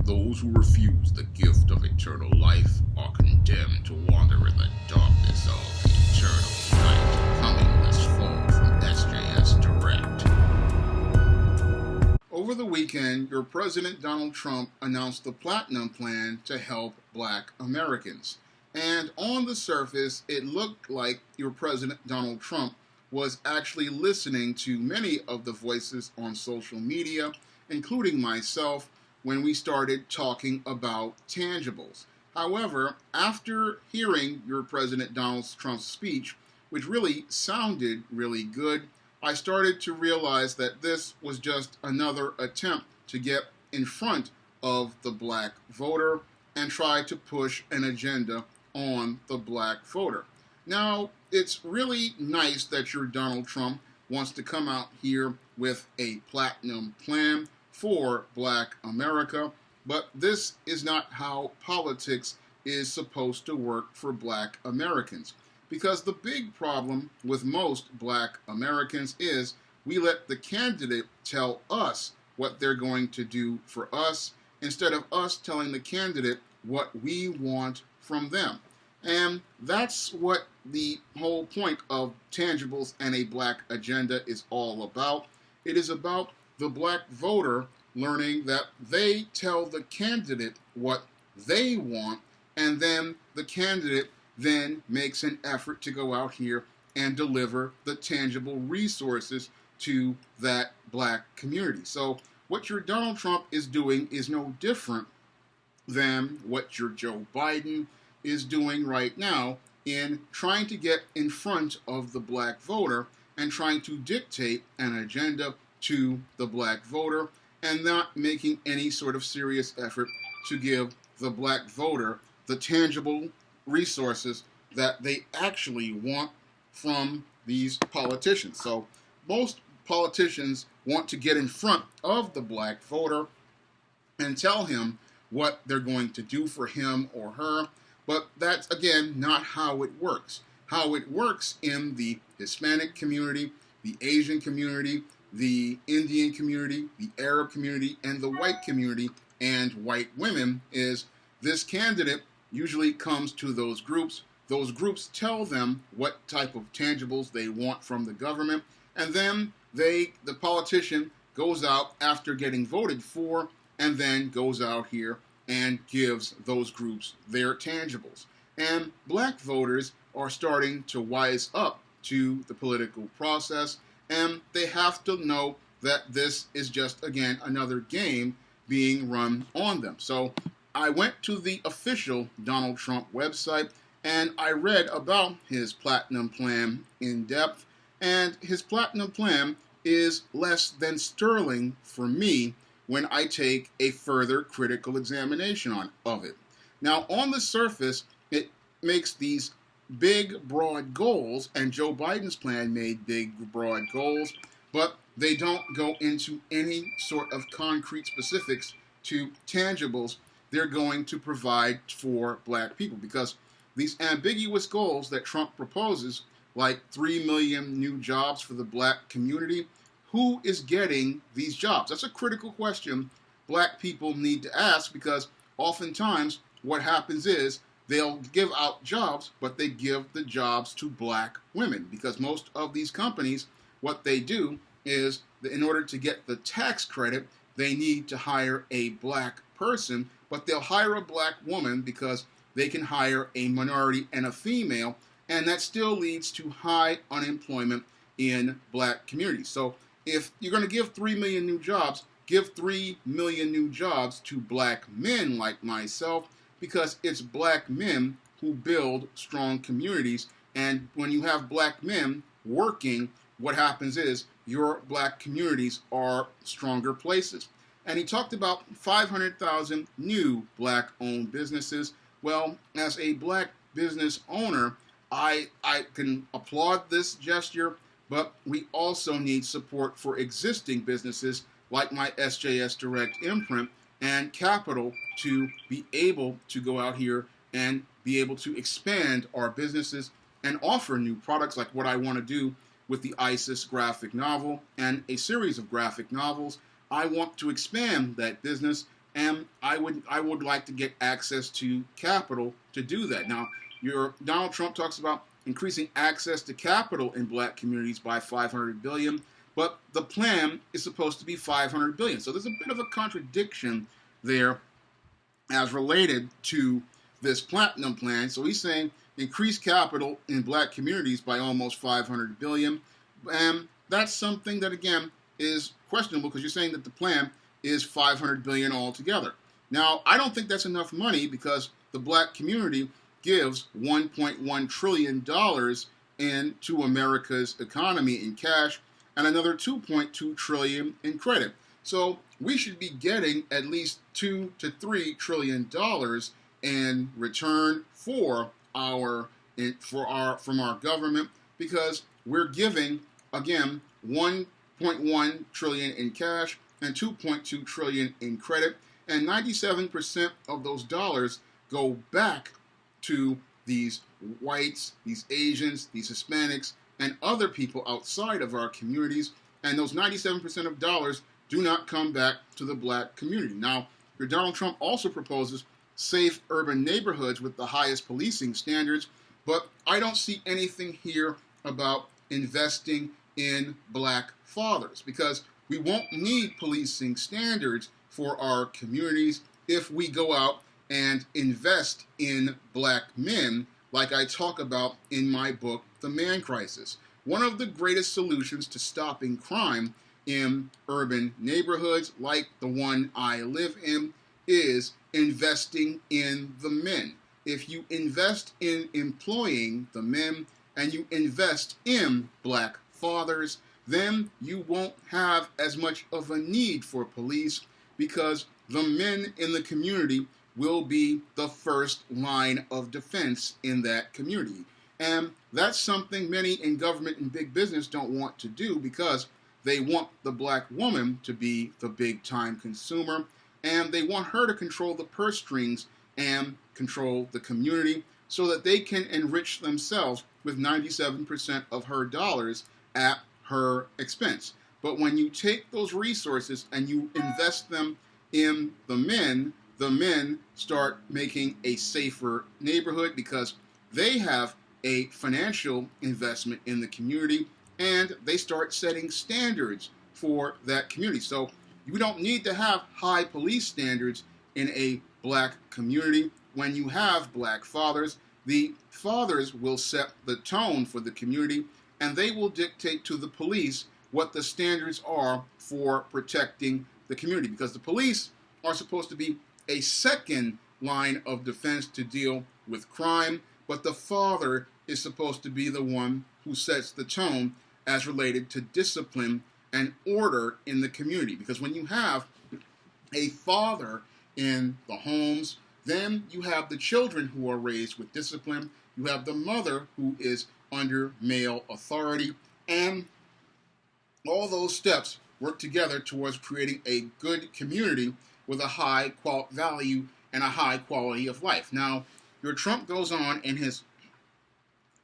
Those who refuse the gift of eternal life are condemned to wander in the darkness of eternal night. Coming this fall from SJS Direct. Over the weekend, your President Donald Trump announced the Platinum Plan to help Black Americans. And on the surface, it looked like your President Donald Trump was actually listening to many of the voices on social media, including myself, when we started talking about tangibles. However, after hearing your President Donald Trump's speech, which really sounded really good, I started to realize that this was just another attempt to get in front of the black voter and try to push an agenda on the black voter. Now, it's really nice that your Donald Trump wants to come out here with a platinum plan for Black America, but this is not how politics is supposed to work for Black Americans. Because the big problem with most Black Americans is we let the candidate tell us what they're going to do for us instead of us telling the candidate what we want from them. And that's what the whole point of tangibles and a black agenda is all about. It is about the black voter learning that they tell the candidate what they want, and then the candidate then makes an effort to go out here and deliver the tangible resources to that black community. So what your Donald Trump is doing is no different than what your Joe Biden is doing right now in trying to get in front of the black voter and trying to dictate an agenda to the black voter and not making any sort of serious effort to give the black voter the tangible resources that they actually want from these politicians. So most politicians want to get in front of the black voter and tell him what they're going to do for him or her, but that's, again, not how it works. How it works in the Hispanic community, the Asian community, the Indian community, the Arab community, and the white community and white women is this candidate usually comes to those groups. Those groups tell them what type of tangibles they want from the government, and then the politician goes out after getting voted for and then goes out here and gives those groups their tangibles. And black voters are starting to wise up to the political process, and they have to know that this is just, again, another game being run on them. So I went to the official Donald Trump website and I read about his platinum plan in depth, and his platinum plan is less than sterling for me when I take a further critical examination of it. Now, on the surface, it makes these big, broad goals, and Joe Biden's plan made big, broad goals, but they don't go into any sort of concrete specifics to tangibles they're going to provide for black people. Because these ambiguous goals that Trump proposes, like 3 million new jobs for the black community, who is getting these jobs? That's a critical question black people need to ask, because oftentimes what happens is they'll give out jobs, but they give the jobs to black women, because most of these companies, what they do is that in order to get the tax credit, they need to hire a black person, but they'll hire a black woman because they can hire a minority and a female, and that still leads to high unemployment in black communities. So if you're going to give 3 million new jobs, give 3 million new jobs to black men like myself, because it's black men who build strong communities. And when you have black men working, what happens is your black communities are stronger places. And he talked about 500,000 new black-owned businesses. Well, as a black business owner, I can applaud this gesture, but we also need support for existing businesses like my SJS Direct imprint and capital to be able to go out here and be able to expand our businesses and offer new products like what I want to do with the ISIS graphic novel and a series of graphic novels. I want to expand that business and I would like to get access to capital to do that. Now, Donald Trump talks about increasing access to capital in black communities by 500 billion, but the plan is supposed to be 500 billion. So there's a bit of a contradiction there as related to this platinum plan. So he's saying increase capital in black communities by almost 500 billion. And that's something that, again, is questionable because you're saying that the plan is 500 billion altogether. Now, I don't think that's enough money because the black community gives $1.1 trillion into America's economy in cash and another $2.2 trillion in credit. So we should be getting at least $2 to $3 trillion in return from our government, because we're giving, again, $1.1 trillion in cash and $2.2 trillion in credit, and 97% of those dollars go back to these whites, these Asians, these Hispanics, and other people outside of our communities, and those 97% of dollars do not come back to the black community. Now, Donald Trump also proposes safe urban neighborhoods with the highest policing standards, but I don't see anything here about investing in black fathers, because we won't need policing standards for our communities if we go out and invest in black men, like I talk about in my book, The Man Crisis. One of the greatest solutions to stopping crime in urban neighborhoods like the one I live in is investing in the men. If you invest in employing the men and you invest in black fathers, then you won't have as much of a need for police, because the men in the community will be the first line of defense in that community. And that's something many in government and big business don't want to do, because they want the black woman to be the big time consumer, and they want her to control the purse strings and control the community so that they can enrich themselves with 97% of her dollars at her expense. But when you take those resources and you invest them in the men start making a safer neighborhood because they have a financial investment in the community, and they start setting standards for that community. So you don't need to have high police standards in a black community. When you have black fathers, the fathers will set the tone for the community, and they will dictate to the police what the standards are for protecting the community, because the police are supposed to be a second line of defense to deal with crime, but the father is supposed to be the one who sets the tone as related to discipline and order in the community. Because when you have a father in the homes, then you have the children who are raised with discipline, you have the mother who is under male authority, and all those steps work together towards creating a good community with a high value and a high quality of life. Now, your Trump goes on in his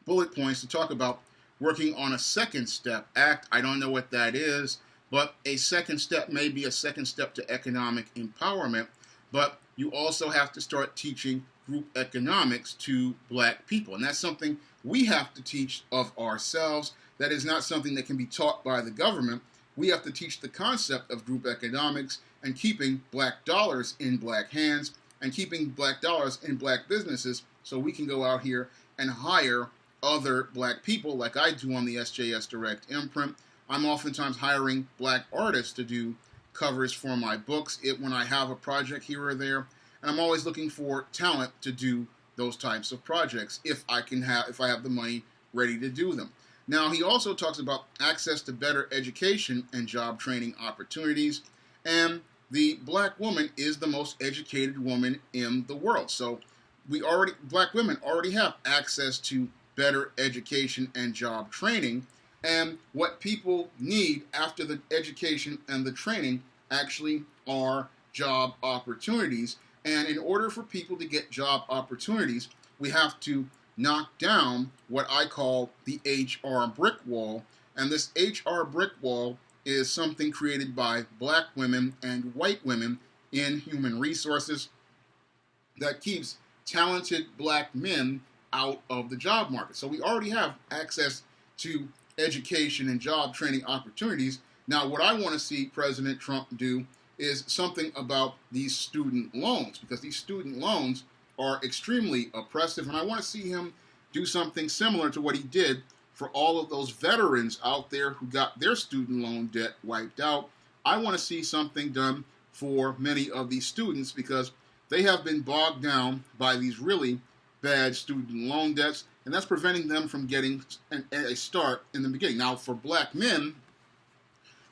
bullet points to talk about working on a second step act. I don't know what that is, but a second step may be a second step to economic empowerment, but you also have to start teaching group economics to black people. And that's something we have to teach of ourselves. That is not something that can be taught by the government. We have to teach the concept of group economics and keeping black dollars in black hands and keeping black dollars in black businesses, so we can go out here and hire other black people like I do on the SJS Direct imprint. I'm oftentimes hiring black artists to do covers for my books when I have a project here or there, and I'm always looking for talent to do those types of projects if I have the money ready to do them. Now, he also talks about access to better education and job training opportunities, and the black woman is the most educated woman in the world. So black women already have access to better education and job training, and what people need after the education and the training actually are job opportunities. And in order for people to get job opportunities, we have to knock down what I call the HR brick wall. And this HR brick wall is something created by black women and white women in human resources that keeps talented black men out of the job market. So we already have access to education and job training opportunities. Now, what I want to see President Trump do is something about these student loans, because these student loans are extremely oppressive, and I want to see him do something similar to what he did for all of those veterans out there who got their student loan debt wiped out. I want to see something done for many of these students because they have been bogged down by these really bad student loan debts, and that's preventing them from getting a start in the beginning. Now, for black men,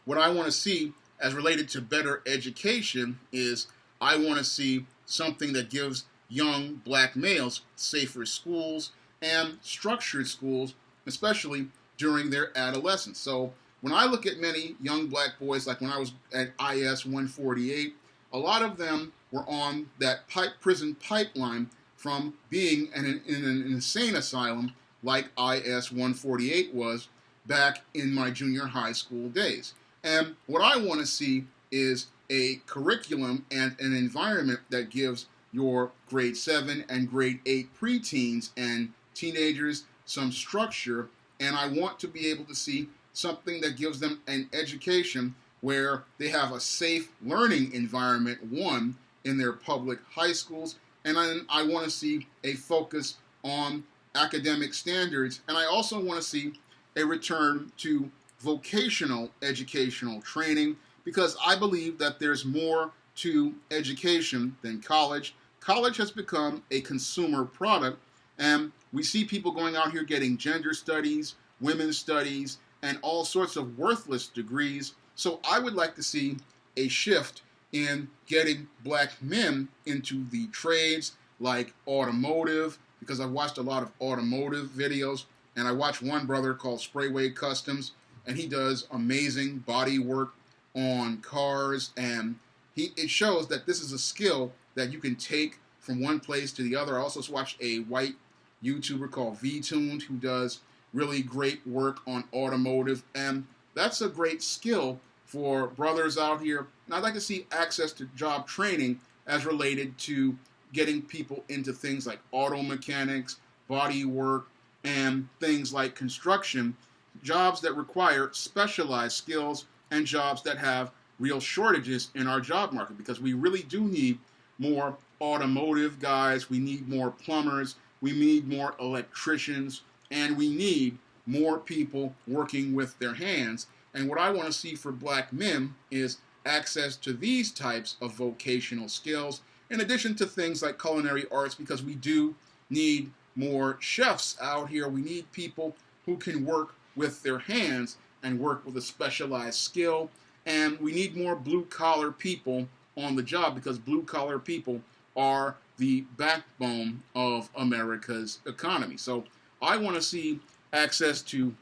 what I want to see as related to better education is I want to see something that gives young black males safer schools and structured schools, especially during their adolescence. So when I look at many young black boys, like when I was at IS 148, a lot of them were on that prison pipeline from being in an insane asylum like IS 148 was back in my junior high school days. And what I want to see is a curriculum and an environment that gives your grade 7 and grade 8 preteens and teenagers some structure, and I want to be able to see something that gives them an education where they have a safe learning environment, one, in their public high schools, and I want to see a focus on academic standards, and I also want to see a return to vocational educational training, because I believe that there's more to education than college. College has become a consumer product, and we see people going out here getting gender studies, women's studies, and all sorts of worthless degrees. So I would like to see a shift in getting black men into the trades like automotive, because I've watched a lot of automotive videos, and I watch one brother called Sprayway Customs, and he does amazing body work on cars, and it shows that this is a skill that you can take from one place to the other. I also watch a white YouTuber called V-Tuned who does really great work on automotive, and that's a great skill for brothers out here. And I'd like to see access to job training as related to getting people into things like auto mechanics, body work, and things like construction, jobs that require specialized skills and jobs that have real shortages in our job market, because we really do need more automotive guys, we need more plumbers, we need more electricians, and we need more people working with their hands. And what I want to see for black men is access to these types of vocational skills, in addition to things like culinary arts, because we do need more chefs out here. We need people who can work with their hands and work with a specialized skill. And we need more blue-collar people on the job, because blue-collar people are the backbone of America's economy. So I want to see access to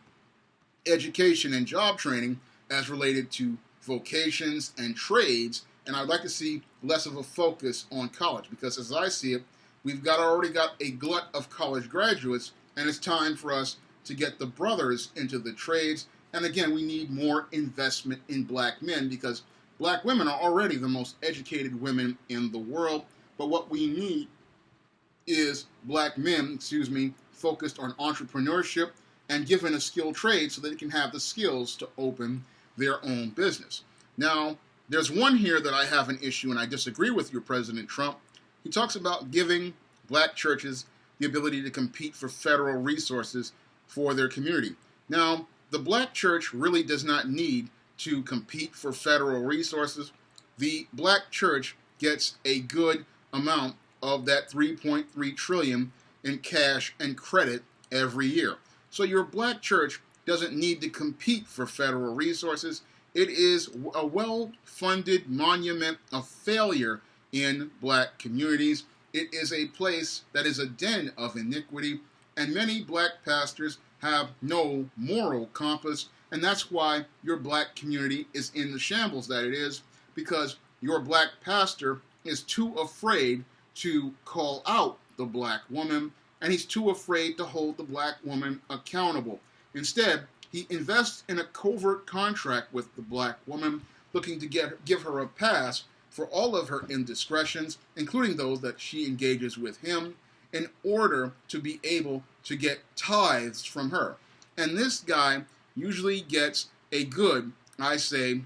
education and job training as related to vocations and trades, and I'd like to see less of a focus on college, because as I see it, we've already got a glut of college graduates, and it's time for us to get the brothers into the trades. And again, we need more investment in black men, because black women are already the most educated women in the world, but what we need is black men, focused on entrepreneurship and given a skilled trade so that they can have the skills to open their own business. Now, there's one here that I have an issue, and I disagree with you, President Trump. He talks about giving black churches the ability to compete for federal resources for their community. Now, the black church really does not need to compete for federal resources. The black church gets a good amount of that $3.3 trillion in cash and credit every year. So your black church doesn't need to compete for federal resources. It is a well-funded monument of failure in black communities. It is a place that is a den of iniquity, and many black pastors have no moral compass, and that's why your black community is in the shambles that it is, because your black pastor is too afraid to call out the black woman, and he's too afraid to hold the black woman accountable. Instead, he invests in a covert contract with the black woman, looking to give her a pass for all of her indiscretions, including those that she engages with him, in order to be able to get tithes from her. And this guy usually gets a good, I say,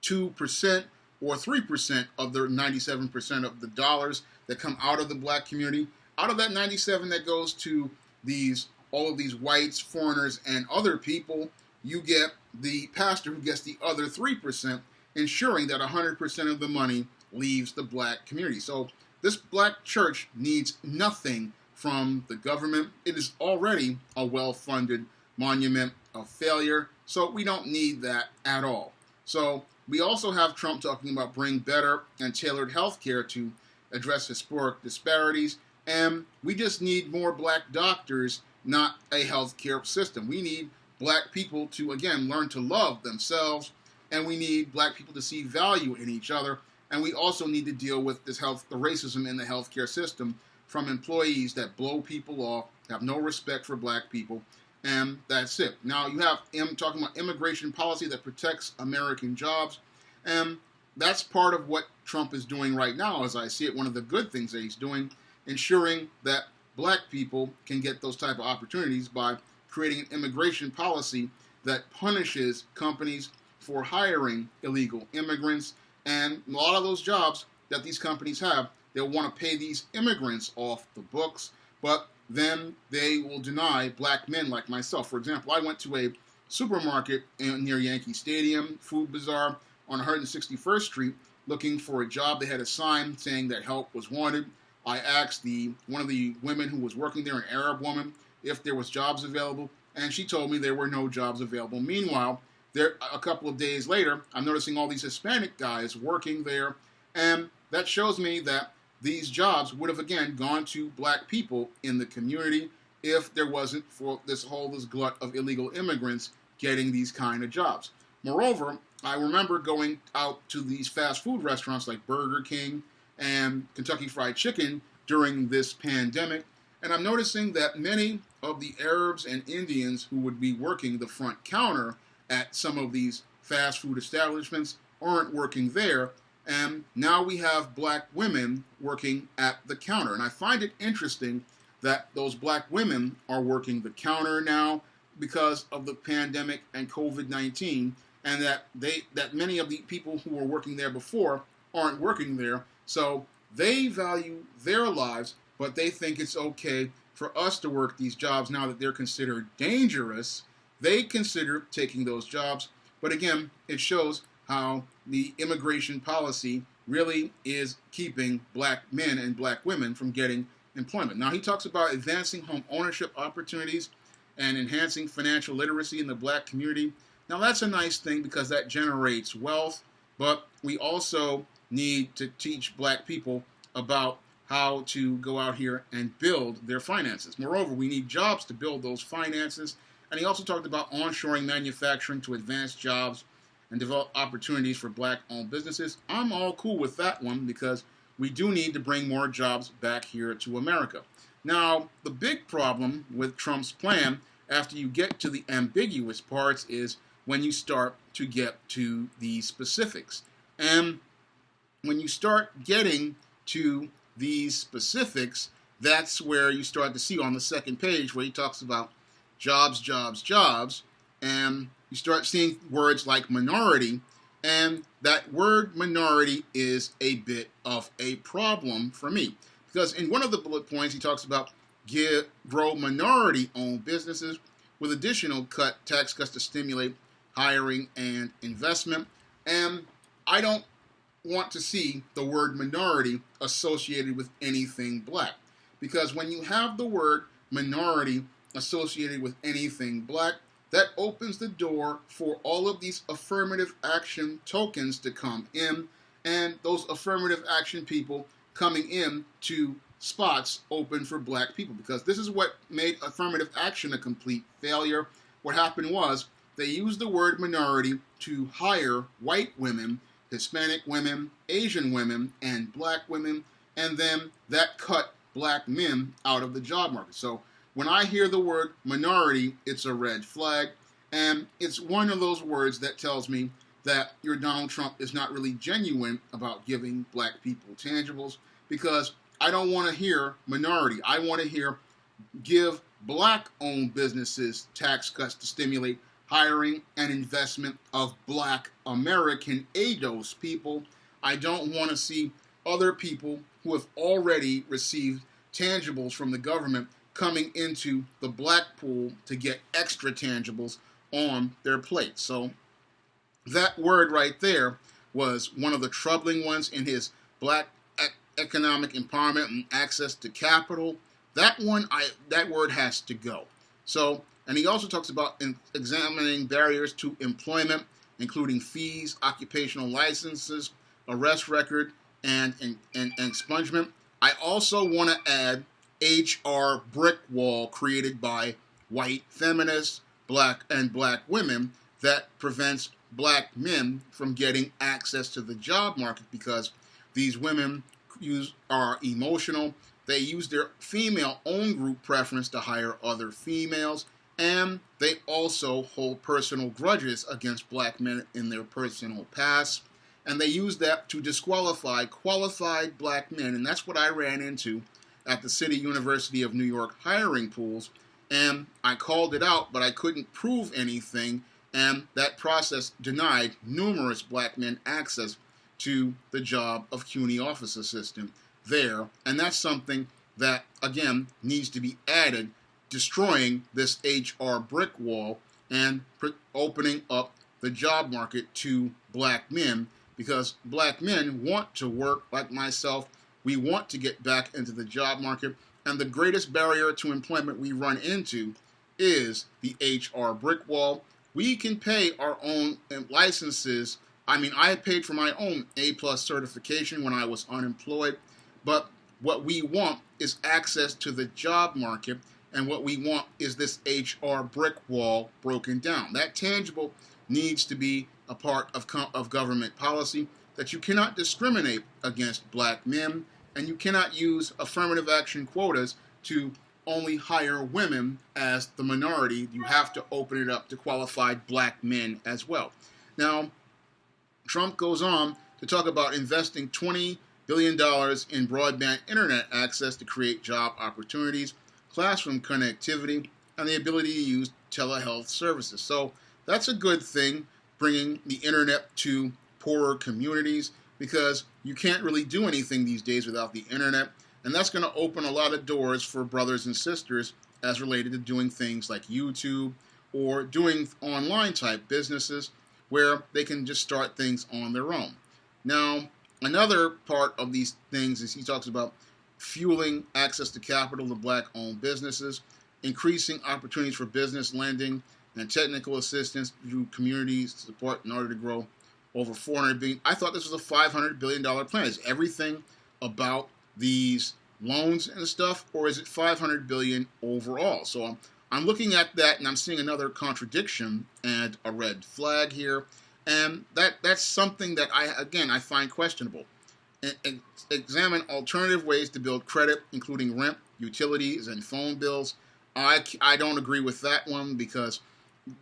2% or 3% of the 97% of the dollars that come out of the black community. Out of that 97 that goes to all of these whites, foreigners, and other people, you get the pastor who gets the other 3%, ensuring that 100% of the money leaves the black community. So this black church needs nothing from the government. It is already a well-funded monument of failure, so we don't need that at all. So we also have Trump talking about bring better and tailored health care to address historic disparities, and we just need more black doctors, not a health care system. We need black people to, again, learn to love themselves, and we need black people to see value in each other, and we also need to deal with the racism in the healthcare system from employees that blow people off, have no respect for black people, and that's it. Now you have him talking about immigration policy that protects American jobs, and that's part of what Trump is doing right now, as I see it. One of the good things that he's doing, ensuring that black people can get those type of opportunities by creating an immigration policy that punishes companies for hiring illegal immigrants. And a lot of those jobs that these companies have, they'll want to pay these immigrants off the books, but then they will deny black men like myself. For example, I went to a supermarket near Yankee Stadium, Food Bazaar, on 161st Street, looking for a job. They had a sign saying that help was wanted. I asked one of the women who was working there, an Arab woman, if there was jobs available, and she told me there were no jobs available. Meanwhile, a couple of days later, I'm noticing all these Hispanic guys working there, and that shows me that these jobs would have, again, gone to black people in the community if there wasn't for this glut of illegal immigrants getting these kind of jobs. Moreover, I remember going out to these fast food restaurants like Burger King and Kentucky Fried Chicken during this pandemic, and I'm noticing that many of the Arabs and Indians who would be working the front counter at some of these fast food establishments aren't working there, and now we have black women working at the counter. And I find it interesting that those black women are working the counter now because of the pandemic and COVID-19, and that many of the people who were working there before aren't working there. So they value their lives, but they think it's okay for us to work these jobs now that they're considered dangerous. They consider taking those jobs. But again, it shows how the immigration policy really is keeping black men and black women from getting employment. Now, he talks about advancing home ownership opportunities and enhancing financial literacy in the black community. Now, that's a nice thing because that generates wealth, but we also need to teach black people about how to go out here and build their finances. Moreover, we need jobs to build those finances. And he also talked about onshoring manufacturing to advance jobs and develop opportunities for black-owned businesses. I'm all cool with that one because we do need to bring more jobs back here to America. Now, the big problem with Trump's plan, after you get to the ambiguous parts, is when you start to get to the specifics. And when you start getting to these specifics, that's where you start to see on the second page where he talks about jobs, jobs, jobs, and you start seeing words like minority, and that word minority is a bit of a problem for me. Because in one of the bullet points, he talks about grow minority-owned businesses with additional tax cuts to stimulate hiring and investment. And I don't want to see the word minority associated with anything black. Because when you have the word minority associated with anything black, that opens the door for all of these affirmative action tokens to come in, and those affirmative action people coming in to spots open for black people, because this is what made affirmative action a complete failure. What happened was they used the word minority to hire white women, Hispanic women, Asian women, and black women, and then that cut black men out of the job market. So when I hear the word minority, it's a red flag, and it's one of those words that tells me that your Donald Trump is not really genuine about giving black people tangibles, because I don't want to hear minority. I want to hear give black-owned businesses tax cuts to stimulate hiring and investment of black American ADOS people. I don't want to see other people who have already received tangibles from the government coming into the black pool to get extra tangibles on their plate. So that word right there was one of the troubling ones in his black economic empowerment and access to capital. That word has to go. So, and he also talks about examining barriers to employment, including fees, occupational licenses, arrest record, and expungement. I also want to add HR brick wall created by white feminists, black women, that prevents black men from getting access to the job market, because these women are emotional. They use their female own group preference to hire other females, and they also hold personal grudges against black men in their personal past, and they use that to disqualify qualified black men. And that's what I ran into at the City University of New York hiring pools, and I called it out, but I couldn't prove anything, and that process denied numerous black men access to the job of CUNY office assistant there. And that's something that, again, needs to be added, destroying this HR brick wall and opening up the job market to black men, because black men want to work. Like myself, we want to get back into the job market, and the greatest barrier to employment we run into is the HR brick wall. We can pay our own licenses. I mean, I paid for my own A+ certification when I was unemployed, but what we want is access to the job market, and what we want is this HR brick wall broken down. That tangible needs to be a part of government policy, that you cannot discriminate against black men, and you cannot use affirmative action quotas to only hire women as the minority. You have to open it up to qualified black men as well. Now, Trump goes on to talk about investing $20 billion in broadband internet access to create job opportunities, classroom connectivity, and the ability to use telehealth services. So that's a good thing, bringing the internet to poorer communities, because you can't really do anything these days without the internet. And that's going to open a lot of doors for brothers and sisters as related to doing things like YouTube or doing online type businesses where they can just start things on their own. Now, another part of these things is he talks about fueling access to capital to black-owned businesses, increasing opportunities for business lending and technical assistance through community support in order to grow over $400 billion. I thought this was a $500 billion plan. Is everything about these loans and stuff, or is it $500 billion overall? So I'm looking at that, and I'm seeing another contradiction and a red flag here, and that's something that I find questionable. Examine alternative ways to build credit, including rent, utilities, and phone bills. I don't agree with that one, because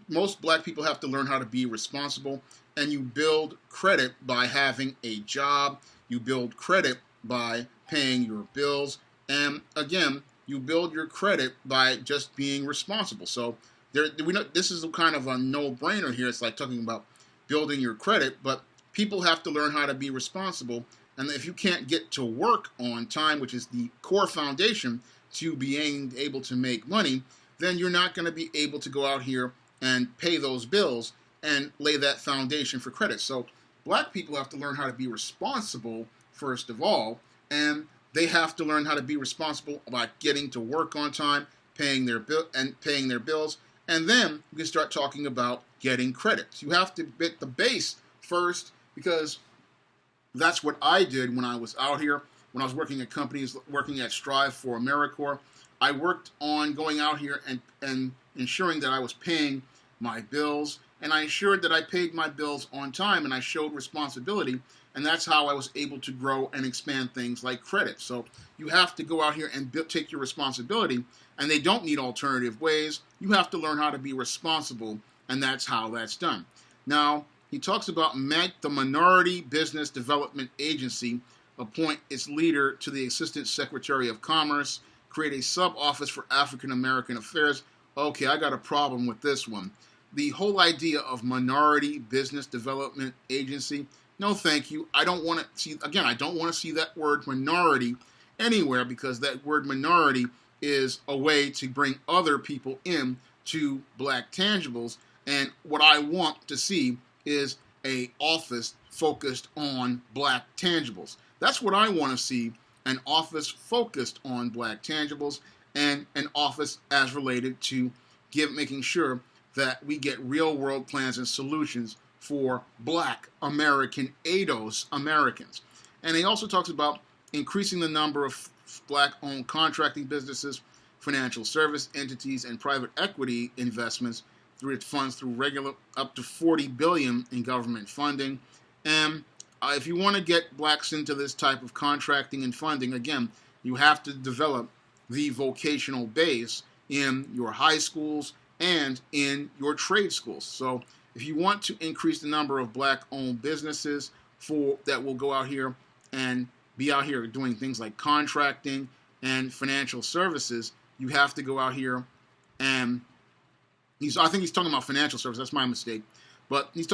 most black people have to learn how to be responsible, and you build credit by having a job. You build credit by paying your bills, and again, you build your credit by just being responsible. So this is kind of a no-brainer here. It's like talking about building your credit, but people have to learn how to be responsible, and if you can't get to work on time, which is the core foundation to being able to make money, then you're not going to be able to go out here and pay those bills and lay that foundation for credit. So black people have to learn how to be responsible first of all, and they have to learn how to be responsible about getting to work on time, paying their bills, and then we can start talking about getting credit. You have to get the base first, because that's what I did when I was out here. When I was working at companies, working at Strive for AmeriCorps, I worked on going out here and ensuring that I was paying my bills, and I ensured that I paid my bills on time, and I showed responsibility, and that's how I was able to grow and expand things like credit. So you have to go out here and take your responsibility, and they don't need alternative ways. You have to learn how to be responsible, and that's how that's done. Now, He talks about make the Minority Business Development Agency appoint its leader to the Assistant Secretary of Commerce, create a sub-office for African American affairs. Okay, I got a problem with this one. The whole idea of Minority Business Development Agency, no thank you. I don't want to see, again, I don't want to see that word minority anywhere, because that word minority is a way to bring other people in to black tangibles. And what I want to see is a office focused on black tangibles. That's what I want to see, an office focused on black tangibles, and an office as related to making sure that we get real world plans and solutions for black American ADOS Americans. And he also talks about increasing the number of black-owned contracting businesses, financial service entities, and private equity investments through its funds through regular up to $40 billion in government funding. And if you want to get blacks into this type of contracting and funding, again, you have to develop the vocational base in your high schools and in your trade schools. So if you want to increase the number of black-owned businesses that will go out here and be out here doing things like contracting and financial services, you have to go out here and I think he's talking about financial services. That's my mistake. But you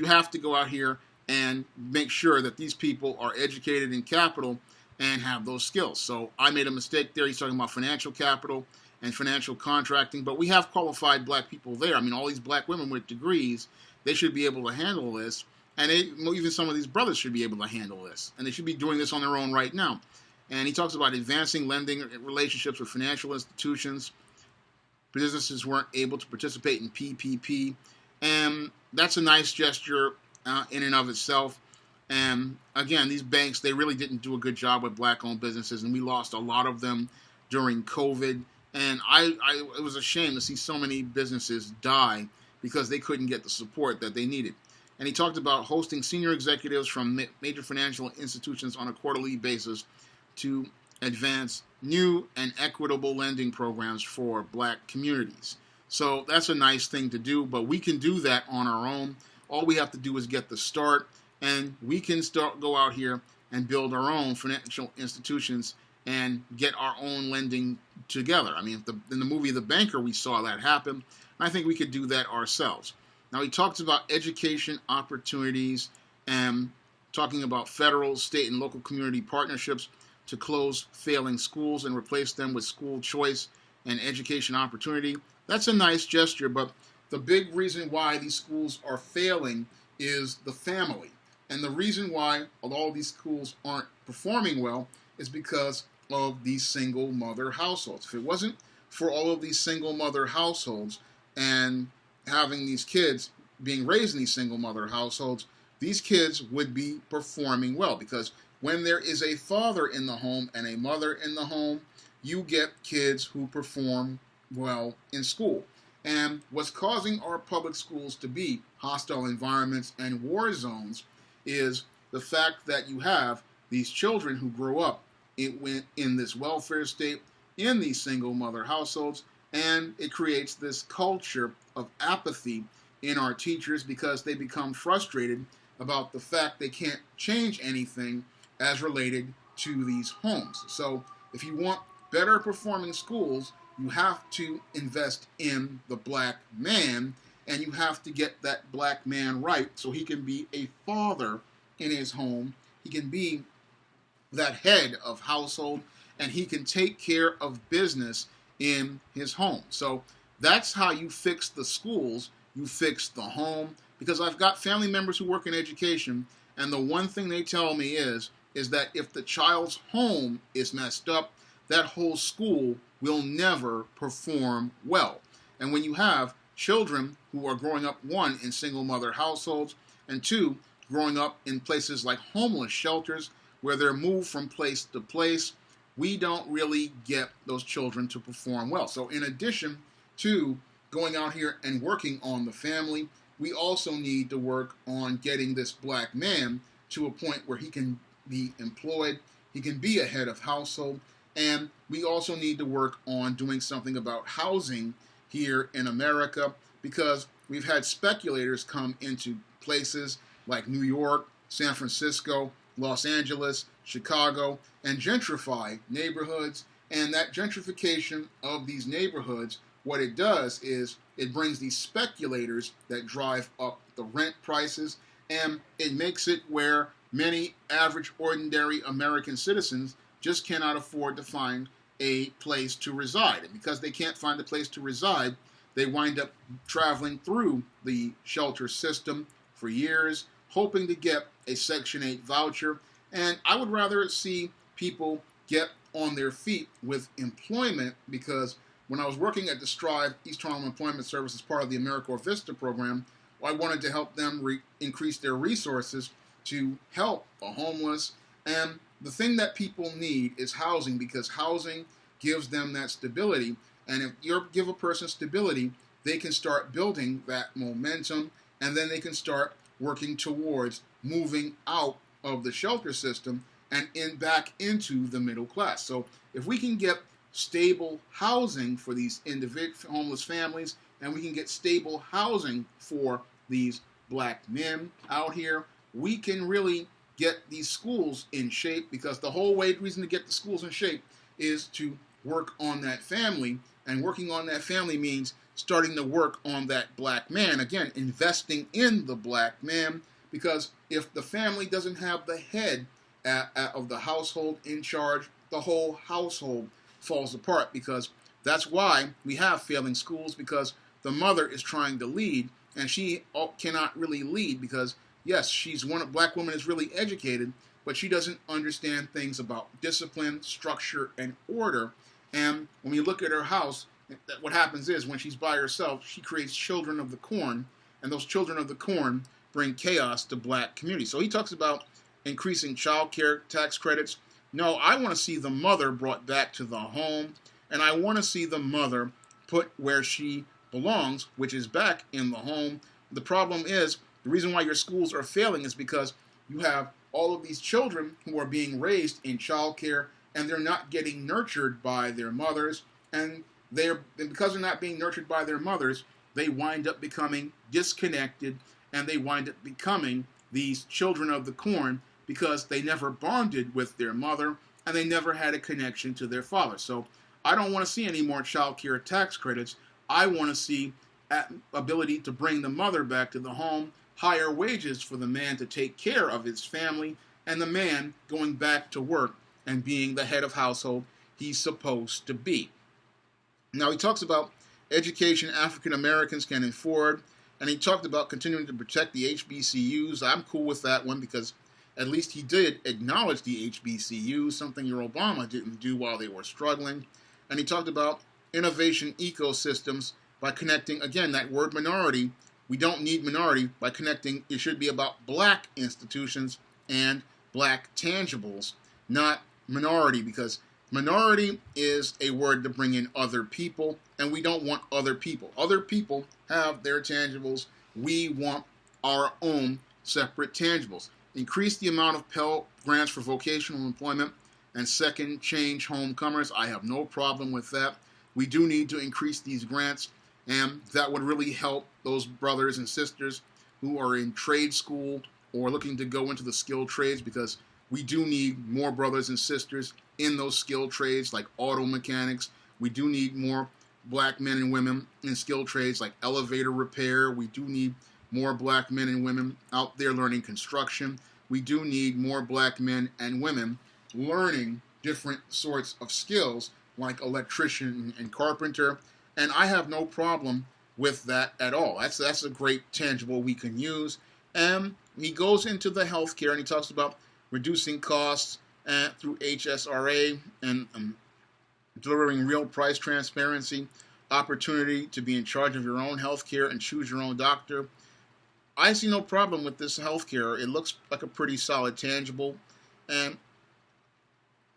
have to go out here and make sure that these people are educated in capital and have those skills. So I made a mistake there. He's talking about financial capital and financial contracting, but we have qualified black people there. I mean, all these black women with degrees, they should be able to handle this. And even some of these brothers should be able to handle this. And they should be doing this on their own right now. And he talks about advancing lending relationships with financial institutions. Businesses weren't able to participate in PPP. And that's a nice gesture in and of itself. And again, these banks, they really didn't do a good job with black-owned businesses, and we lost a lot of them during COVID. And it was a shame to see so many businesses die because they couldn't get the support that they needed. And he talked about hosting senior executives from major financial institutions on a quarterly basis to advance new and equitable lending programs for black communities. So that's a nice thing to do, but we can do that on our own. All we have to do is get the start, and we can go out here and build our own financial institutions and get our own lending together. I mean, in the movie The Banker, we saw that happen. I think we could do that ourselves. Now, he talks about education opportunities and talking about federal, state, and local community partnerships to close failing schools and replace them with school choice and education opportunity. That's a nice gesture, but the big reason why these schools are failing is the family. And the reason why all these schools aren't performing well is because of these single mother households. If it wasn't for all of these single mother households and having these kids being raised in these single mother households, these kids would be performing well, because when there is a father in the home and a mother in the home, you get kids who perform well in school. And what's causing our public schools to be hostile environments and war zones is the fact that you have these children who grow up in this welfare state, in these single mother households, and it creates this culture of apathy in our teachers because they become frustrated about the fact they can't change anything as related to these homes. So if you want better performing schools, you have to invest in the black man, and you have to get that black man right so he can be a father in his home. He can be that head of household, and he can take care of business in his home. So that's how you fix the schools. You fix the home, because I've got family members who work in education, and the one thing they tell me is that if the child's home is messed up, that whole school will never perform well. And when you have children who are growing up, one, in single mother households, and two, growing up in places like homeless shelters where they're moved from place to place, we don't really get those children to perform well. So in addition to going out here and working on the family, we also need to work on getting this black man to a point where he can be employed, he can be a head of household, and we also need to work on doing something about housing here in America, because we've had speculators come into places like New York, San Francisco, Los Angeles, Chicago, and gentrify neighborhoods. And that gentrification of these neighborhoods, what it does is it brings these speculators that drive up the rent prices, and it makes it where many average, ordinary American citizens just cannot afford to find a place to reside. And because they can't find a place to reside, they wind up traveling through the shelter system for years, hoping to get a Section 8 voucher. And I would rather see people get on their feet with employment, because when I was working at the Strive East Harlem Employment Service as part of the AmeriCorps Vista program, I wanted to help them increase their resources to help the homeless. And the thing that people need is housing, because housing gives them that stability. And if you give a person stability, they can start building that momentum, and then they can start working towards moving out of the shelter system and back into the middle class. So if we can get stable housing for these homeless families, and we can get stable housing for these black men out here, we can really get these schools in shape, because the whole reason to get the schools in shape is to work on that family. And working on that family means starting to work on that black man. Again, investing in the black man, because if the family doesn't have the head of the household in charge, the whole household falls apart. Because that's why we have failing schools, because the mother is trying to lead, and she cannot really lead, because yes, black woman is really educated, but she doesn't understand things about discipline, structure, and order. And when you look at her house, what happens is when she's by herself, she creates children of the corn, and those children of the corn bring chaos to black communities. So he talks about increasing child care tax credits. No, I want to see the mother brought back to the home, and I want to see the mother put where she belongs, which is back in the home. The problem is, the reason why your schools are failing is because you have all of these children who are being raised in child care, and they're not getting nurtured by their mothers, and because they're not being nurtured by their mothers, they wind up becoming disconnected, and they wind up becoming these children of the corn, because they never bonded with their mother, and they never had a connection to their father. So I don't want to see any more child care tax credits. I want to see ability to bring the mother back to the home, higher wages for the man to take care of his family, and the man going back to work and being the head of household he's supposed to be. Now he talks about education African Americans can afford, and he talked about continuing to protect the HBCUs. I'm cool with that one, because at least he did acknowledge the HBCUs, something your Obama didn't do while they were struggling. And he talked about innovation ecosystems by connecting, again, that word minority. We don't need minority. By connecting, it should be about black institutions and black tangibles, not minority, because minority is a word to bring in other people, and we don't want other people. Other people have their tangibles. We want our own separate tangibles. Increase the amount of Pell Grants for vocational employment and second change homecomers. I have no problem with that. We do need to increase these grants, and that would really help those brothers and sisters who are in trade school or looking to go into the skilled trades, because we do need more brothers and sisters in those skilled trades like auto mechanics. We do need more black men and women in skilled trades like elevator repair. We do need more black men and women out there learning construction. We do need more black men and women learning different sorts of skills like electrician and carpenter. And I have no problem with that at all. That's a great tangible we can use. And he goes into the healthcare, and he talks about reducing costs through HSRA and delivering real price transparency, opportunity to be in charge of your own healthcare and choose your own doctor. I see no problem with this healthcare. It looks like a pretty solid tangible, and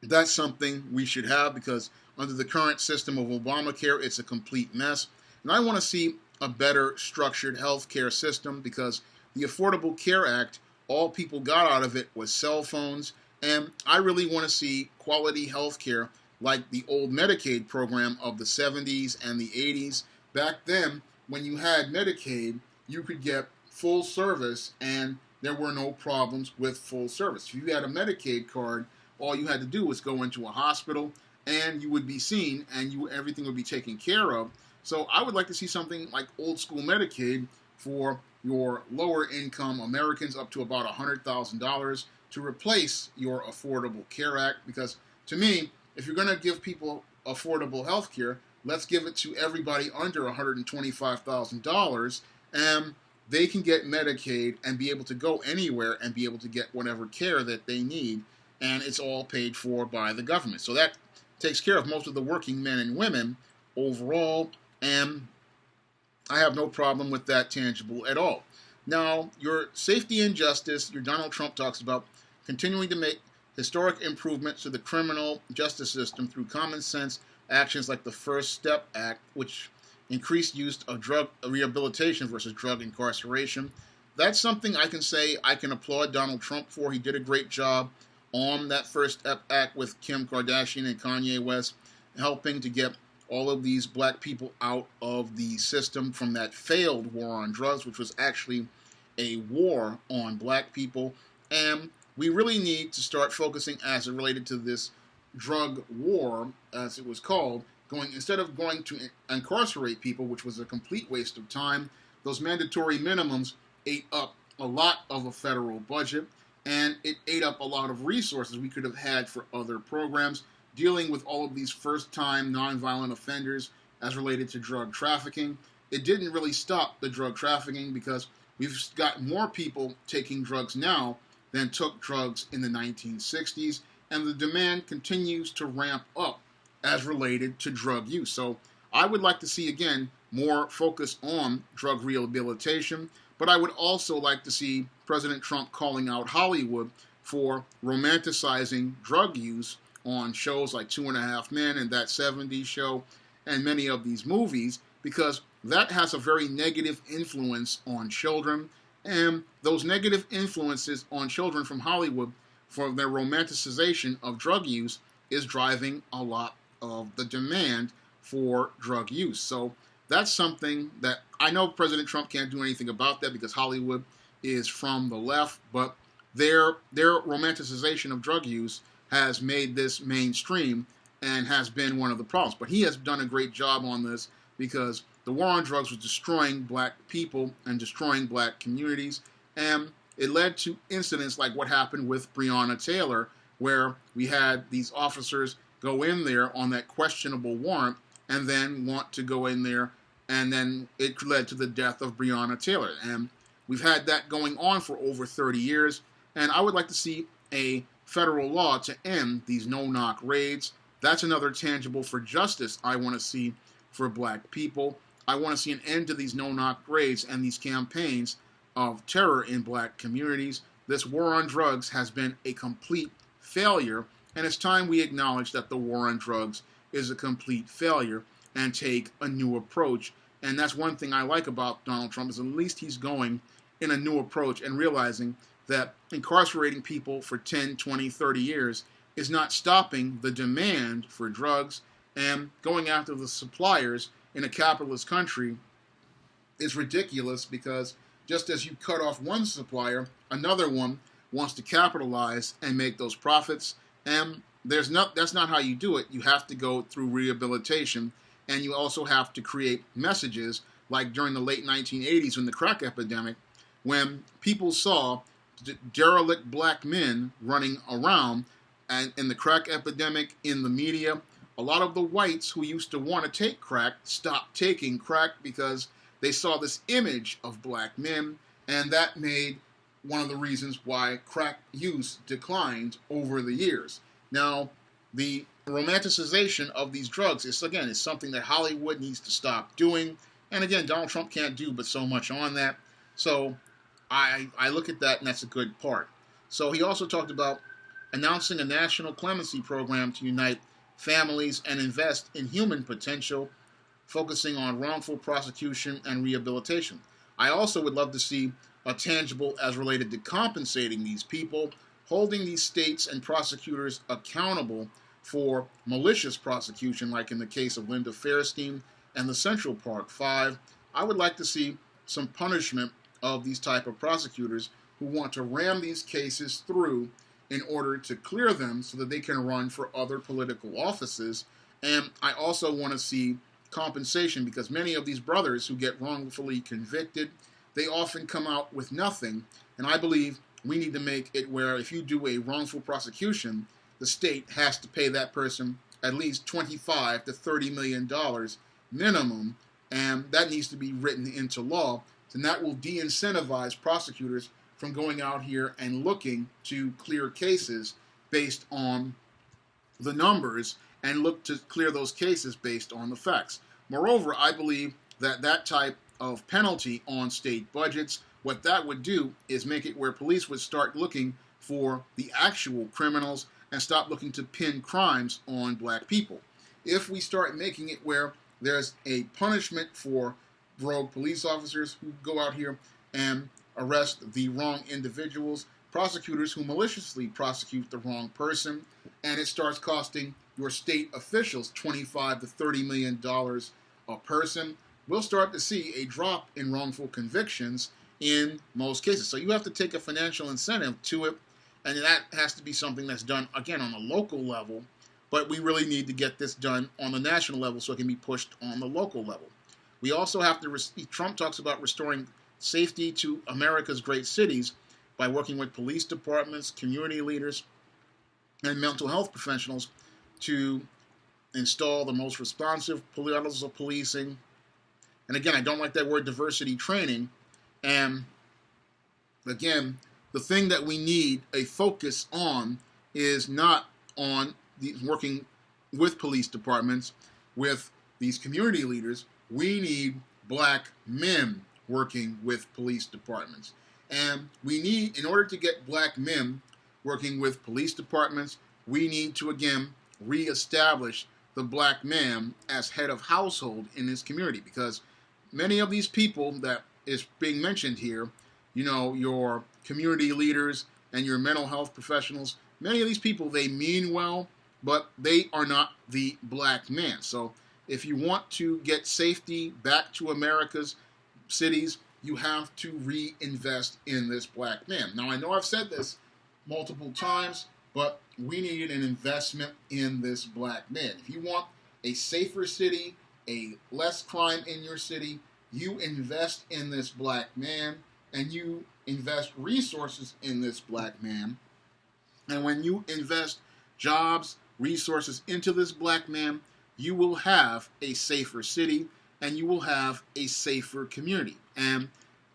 that's something we should have, because under the current system of Obamacare, it's a complete mess. And I want to see a better structured healthcare system, because the Affordable Care Act, all people got out of it was cell phones, and I really want to see quality healthcare like the old Medicaid program of the 70s and the 80s. Back then, when you had Medicaid, you could get full service, and there were no problems with full service. If you had a Medicaid card, all you had to do was go into a hospital and you would be seen, and everything would be taken care of. So I would like to see something like old school Medicaid for your lower income Americans up to about $100,000 to replace your Affordable Care Act, because to me, if you're going to give people affordable health care, let's give it to everybody under $125,000, and they can get Medicaid and be able to go anywhere and be able to get whatever care that they need, and it's all paid for by the government. So that takes care of most of the working men and women overall, and I have no problem with that tangible at all. Now, your safety and justice, your Donald Trump talks about continuing to make historic improvements to the criminal justice system through common sense actions like the First Step Act, which increased use of drug rehabilitation versus drug incarceration. That's something I can say I can applaud Donald Trump for. He did a great job on that First Step Act with Kim Kardashian and Kanye West, helping to get all of these black people out of the system from that failed war on drugs, which was actually a war on black people. And we really need to start focusing, as it related to this drug war, as it was called, instead of going to incarcerate people, which was a complete waste of time. Those mandatory minimums ate up a lot of a federal budget, and it ate up a lot of resources we could have had for other programs dealing with all of these first-time nonviolent offenders as related to drug trafficking. It didn't really stop the drug trafficking because we've got more people taking drugs now than took drugs in the 1960s, and the demand continues to ramp up as related to drug use. So I would like to see, again, more focus on drug rehabilitation, but I would also like to see President Trump calling out Hollywood for romanticizing drug use on shows like 2.5 Men and That 70s Show and many of these movies, because that has a very negative influence on children, and those negative influences on children from Hollywood for their romanticization of drug use is driving a lot of the demand for drug use. So that's something that I know President Trump can't do anything about that because Hollywood is from the left, but their romanticization of drug use has made this mainstream and has been one of the problems. But he has done a great job on this because the war on drugs was destroying black people and destroying black communities, and it led to incidents like what happened with Breonna Taylor, where we had these officers go in there on that questionable warrant and then want to go in there, and then it led to the death of Breonna Taylor. And we've had that going on for over 30 years, and I would like to see a federal law to end these no-knock raids. That's another tangible for justice I want to see for black people. I want to see an end to these no-knock raids and these campaigns of terror in black communities. This war on drugs has been a complete failure, and it's time we acknowledge that the war on drugs is a complete failure and take a new approach. And that's one thing I like about Donald Trump, is at least he's going in a new approach and realizing that incarcerating people for 10, 20, 30 years is not stopping the demand for drugs, and going after the suppliers in a capitalist country is ridiculous, because just as you cut off one supplier, another one wants to capitalize and make those profits, and that's not how you do it. You have to go through rehabilitation, and you also have to create messages like during the late 1980s when the crack epidemic, when people saw derelict black men running around and in the crack epidemic in the media, a lot of the whites who used to want to take crack stopped taking crack because they saw this image of black men, and that made one of the reasons why crack use declined over the years. Now, the romanticization of these drugs is something that Hollywood needs to stop doing. And again, Donald Trump can't do but so much on that. So I look at that, and that's a good part. So he also talked about announcing a national clemency program to unite families and invest in human potential, focusing on wrongful prosecution and rehabilitation. I also would love to see a tangible as related to compensating these people, holding these states and prosecutors accountable for malicious prosecution, like in the case of Linda Fairstein and the Central Park Five. I would like to see some punishment of these type of prosecutors who want to ram these cases through in order to clear them so that they can run for other political offices. And I also want to see compensation, because many of these brothers who get wrongfully convicted, they often come out with nothing. And I believe we need to make it where if you do a wrongful prosecution, the state has to pay that person at least $25 to $30 million minimum, and that needs to be written into law. And that will de-incentivize prosecutors from going out here and looking to clear cases based on the numbers and look to clear those cases based on the facts. Moreover, I believe that that type of penalty on state budgets, what that would do is make it where police would start looking for the actual criminals and stop looking to pin crimes on black people. If we start making it where there's a punishment for rogue police officers who go out here and arrest the wrong individuals, prosecutors who maliciously prosecute the wrong person, and it starts costing your state officials $25 to $30 million a person, we'll start to see a drop in wrongful convictions in most cases. So you have to take a financial incentive to it, and that has to be something that's done, again, on a local level, but we really need to get this done on the national level so it can be pushed on the local level. We also have to, Trump talks about restoring safety to America's great cities by working with police departments, community leaders, and mental health professionals to install the most responsive levels of policing. And again, I don't like that word diversity training. And again, the thing that we need a focus on is not on working with police departments, with these community leaders. We need black men working with police departments. And we need, in order to get black men working with police departments, we need to, again, reestablish the black man as head of household in this community, because many of these people that is being mentioned here, you know, your community leaders and your mental health professionals, many of these people, they mean well, but they are not the black man. So if you want to get safety back to America's cities, you have to reinvest in this black man. Now, I know I've said this multiple times, but we need an investment in this black man. If you want a safer city, a less crime in your city, you invest in this black man, and you invest resources in this black man. And when you invest jobs, resources into this black man, you will have a safer city and you will have a safer community. And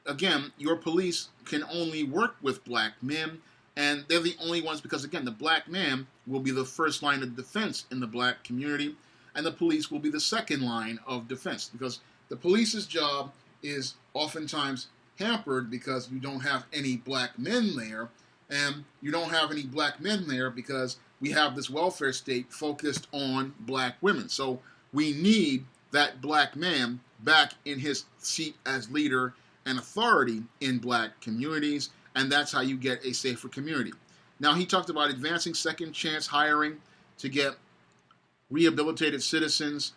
again, your police can only work with black men, and they're the only ones because, again, the black man will be the first line of defense in the black community, and the police will be the second line of defense, because the police's job is oftentimes hampered because you don't have any black men there, and you don't have any black men there because we have this welfare state focused on black women. So we need that black man back in his seat as leader and authority in black communities, and that's how you get a safer community. Now, he talked about advancing second chance hiring to get rehabilitated citizens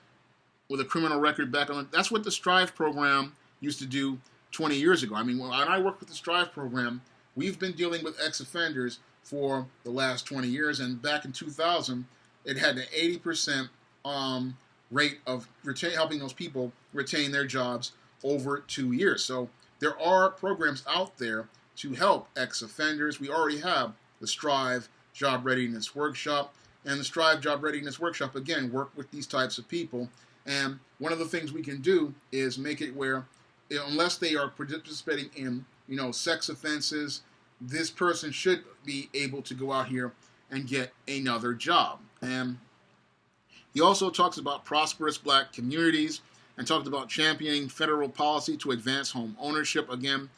with a criminal record back on. That's what the Strive program used to do 20 years ago. I mean, when I worked with the Strive program, we've been dealing with ex-offenders for the last 20 years, and back in 2000, it had an 80% rate of helping those people retain their jobs over 2 years. So there are programs out there to help ex-offenders. We already have the Strive Job Readiness Workshop, and the Strive Job Readiness Workshop, again, work with these types of people. And one of the things we can do is make it where, unless they are participating in, sex offenses, this person should be able to go out here and get another job. And he also talks about prosperous black communities and talked about championing federal policy to advance home ownership. Again,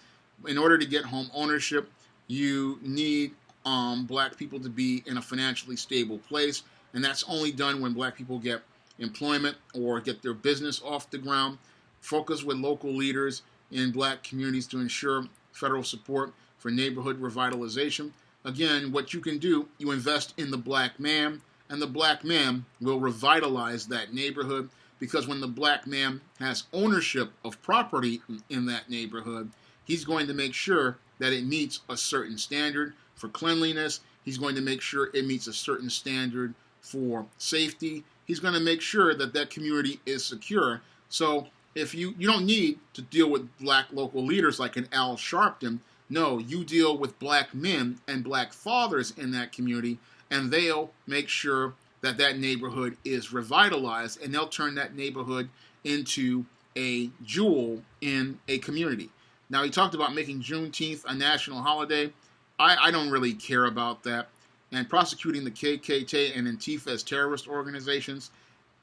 in order to get home ownership, you need black people to be in a financially stable place, and that's only done when black people get employment or get their business off the ground. Focus with local leaders in black communities to ensure federal support for neighborhood revitalization. Again, what you can do, you invest in the black man, and the black man will revitalize that neighborhood, because when the black man has ownership of property in that neighborhood, He's going to make sure that it meets a certain standard for cleanliness. He's going to make sure it meets a certain standard for safety. He's going to make sure that that community is secure. So if you don't need to deal with black local leaders like an Al Sharpton. No, you deal with black men and black fathers in that community, and they'll make sure that that neighborhood is revitalized, and they'll turn that neighborhood into a jewel in a community. Now, he talked about making Juneteenth a national holiday. I don't really care about that. And prosecuting the KKK and Antifa as terrorist organizations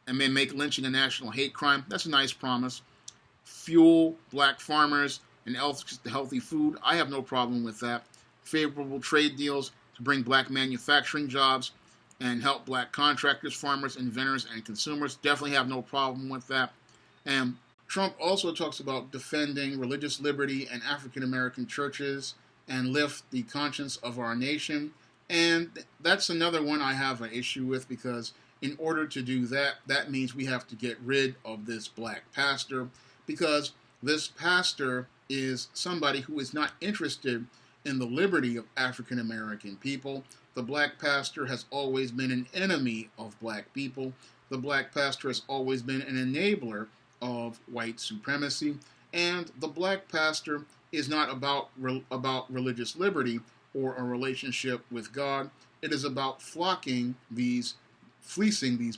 and then make lynching a national hate crime, that's a nice promise. Fuel black farmers and healthy food, I have no problem with that. Favorable trade deals to bring black manufacturing jobs and help black contractors, farmers, inventors, and consumers, definitely have no problem with that. And Trump also talks about defending religious liberty and African American churches and lift the conscience of our nation. And that's another one I have an issue with, because in order to do that, that means we have to get rid of this black pastor, because this pastor is somebody who is not interested in the liberty of African American people. The black pastor has always been an enemy of black people. The black pastor has always been an enabler of white supremacy. And the black pastor is not about religious liberty or a relationship with God. It is about fleecing these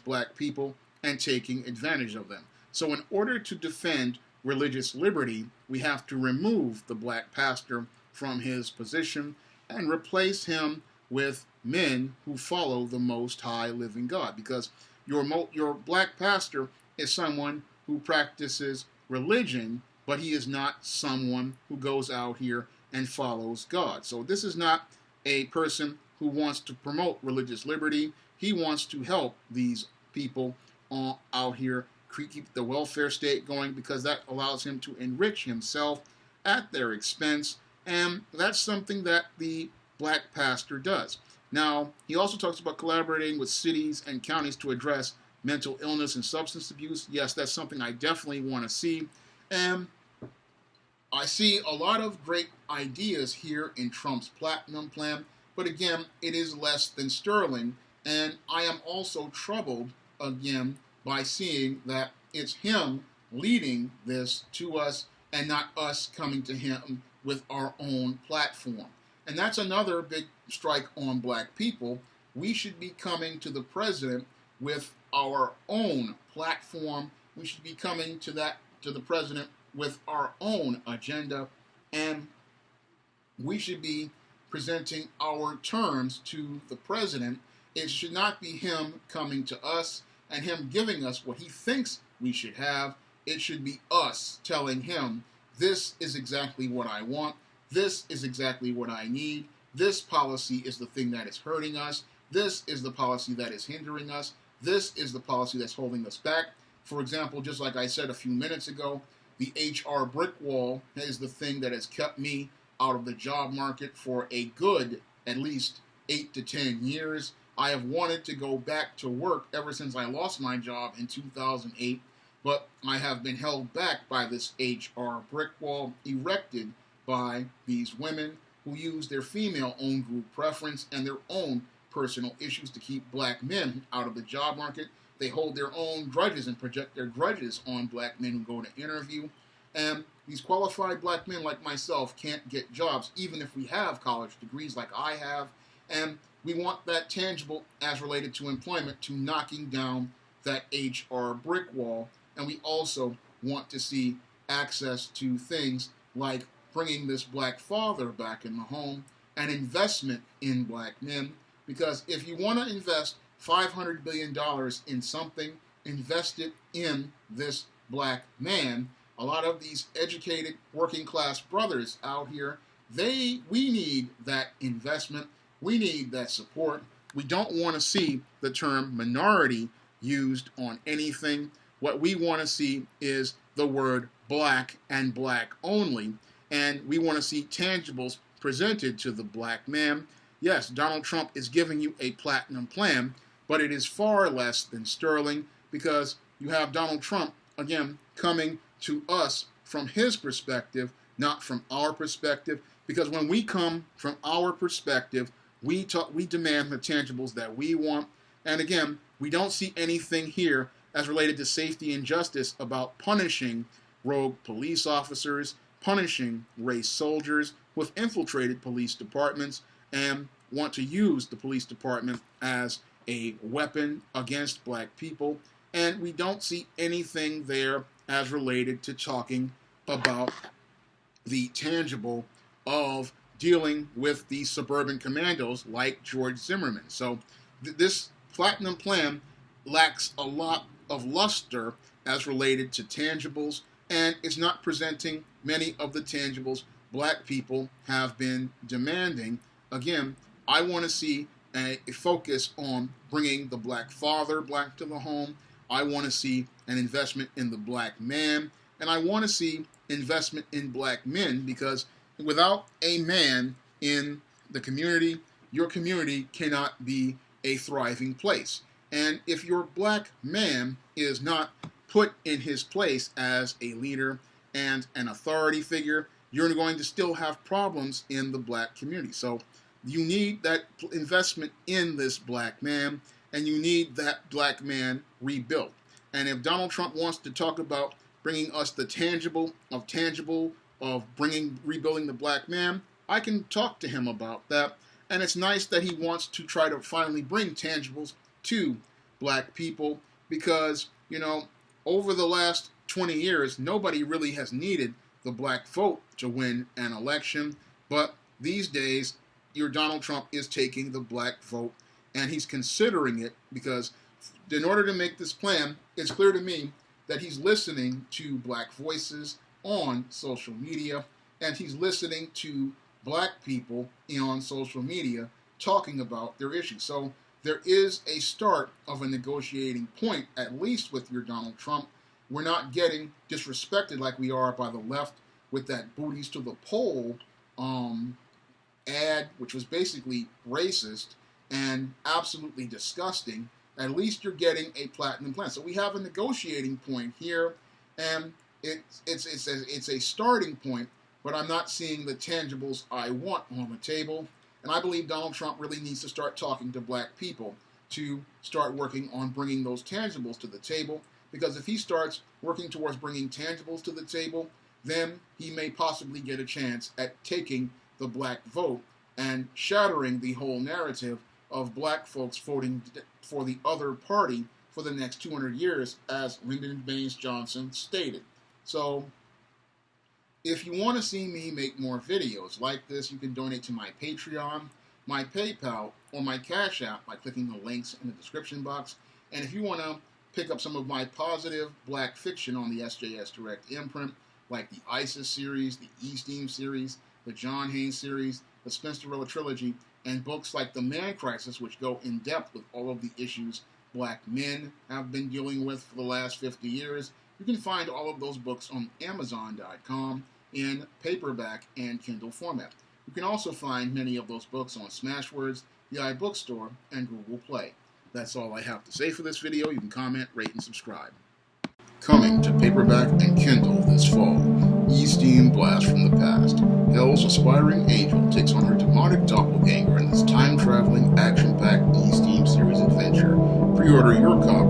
black people and taking advantage of them. So in order to defend religious liberty, we have to remove the black pastor from his position and replace him with men who follow the Most High living God. Because your black pastor is someone who practices religion, but he is not someone who goes out here and follows God. So this is not a person who wants to promote religious liberty. He wants to help these people out here keep the welfare state going, because that allows him to enrich himself at their expense. And that's something that the black pastor does. Now, he also talks about collaborating with cities and counties to address mental illness and substance abuse. Yes, that's something I definitely want to see. And I see a lot of great ideas here in Trump's Platinum Plan, but again, it is less than sterling. And I am also troubled, again, by seeing that it's him leading this to us and not us coming to him with our own platform. And that's another big strike on black people. We should be coming to the president with our own platform. We should be coming to the president with our own agenda, and we should be presenting our terms to the president. It should not be him coming to us and him giving us what he thinks we should have. It should be us telling him, this is exactly what I want. This is exactly what I need. This policy is the thing that is hurting us. This is the policy that is hindering us. This is the policy that's holding us back. For example, just like I said a few minutes ago, the HR brick wall is the thing that has kept me out of the job market for a good, at least 8 to 10 years. I have wanted to go back to work ever since I lost my job in 2008, but I have been held back by this HR brick wall erected by these women who use their female-owned group preference and their own personal issues to keep black men out of the job market. They hold their own grudges and project their grudges on black men who go to interview. And these qualified black men like myself can't get jobs, even if we have college degrees like I have. And we want that tangible as related to employment, to knocking down that HR brick wall. And we also want to see access to things like bringing this black father back in the home and investment in black men. Because if you want to invest $500 billion in something, invest it in this black man. A lot of these educated working class brothers out here, we need that investment. We need that support. We don't want to see the term minority used on anything. What we want to see is the word black and black only. And we want to see tangibles presented to the black man. Yes, Donald Trump is giving you a platinum plan, but it is far less than sterling, because you have Donald Trump, again, coming to us from his perspective, not from our perspective. Because when we come from our perspective, we demand the tangibles that we want. And again, we don't see anything here as related to safety and justice about punishing rogue police officers, punishing race soldiers who have infiltrated police departments and want to use the police department as a weapon against black people. And we don't see anything there as related to talking about the tangible of dealing with these suburban commandos like George Zimmerman. So this Platinum Plan lacks a lot of luster as related to tangibles, and it's not presenting many of the tangibles black people have been demanding. Again, I want to see a focus on bringing the black father back to the home. I want to see an investment in the black man, and I want to see investment in black men, because without a man in the community, your community cannot be a thriving place. And if your black man is not put in his place as a leader and an authority figure, you're going to still have problems in the black community. So you need that investment in this black man, and you need that black man rebuilt. And if Donald Trump wants to talk about bringing us the tangible of rebuilding the black man, I can talk to him about that. And it's nice that he wants to try to finally bring tangibles to black people, because, you know, over the last 20 years, nobody really has needed the black vote to win an election. But these days, your Donald Trump is taking the black vote, and he's considering it, because in order to make this plan, it's clear to me that he's listening to black voices on social media, and he's listening to black people on social media talking about their issues. So there is a start of a negotiating point, at least with your Donald Trump. We're not getting disrespected like we are by the left with that booties to the poll ad, which was basically racist and absolutely disgusting. At least you're getting a platinum plan. So we have a negotiating point here, and it's a starting point, but I'm not seeing the tangibles I want on the table. And I believe Donald Trump really needs to start talking to black people to start working on bringing those tangibles to the table. Because if he starts working towards bringing tangibles to the table, then he may possibly get a chance at taking the black vote and shattering the whole narrative of black folks voting for the other party for the next 200 years, as Lyndon Baines Johnson stated. So if you want to see me make more videos like this, you can donate to my Patreon, my PayPal, or my Cash App by clicking the links in the description box. And if you want to pick up some of my positive black fiction on the SJS Direct imprint, like the ISIS series, the E-Steam series, the John Haynes series, the Spencerella trilogy, and books like The Man Crisis, which go in depth with all of the issues black men have been dealing with for the last 50 years, you can find all of those books on Amazon.com in paperback and Kindle format. You can also find many of those books on Smashwords, the iBookstore, and Google Play. That's all I have to say for this video. You can comment, rate, and subscribe. Coming to paperback and Kindle this fall, E-Steam Blast from the Past. Hell's aspiring angel takes on her demonic doppelganger in this time-traveling, action-packed E-Steam series adventure. Pre-order your copy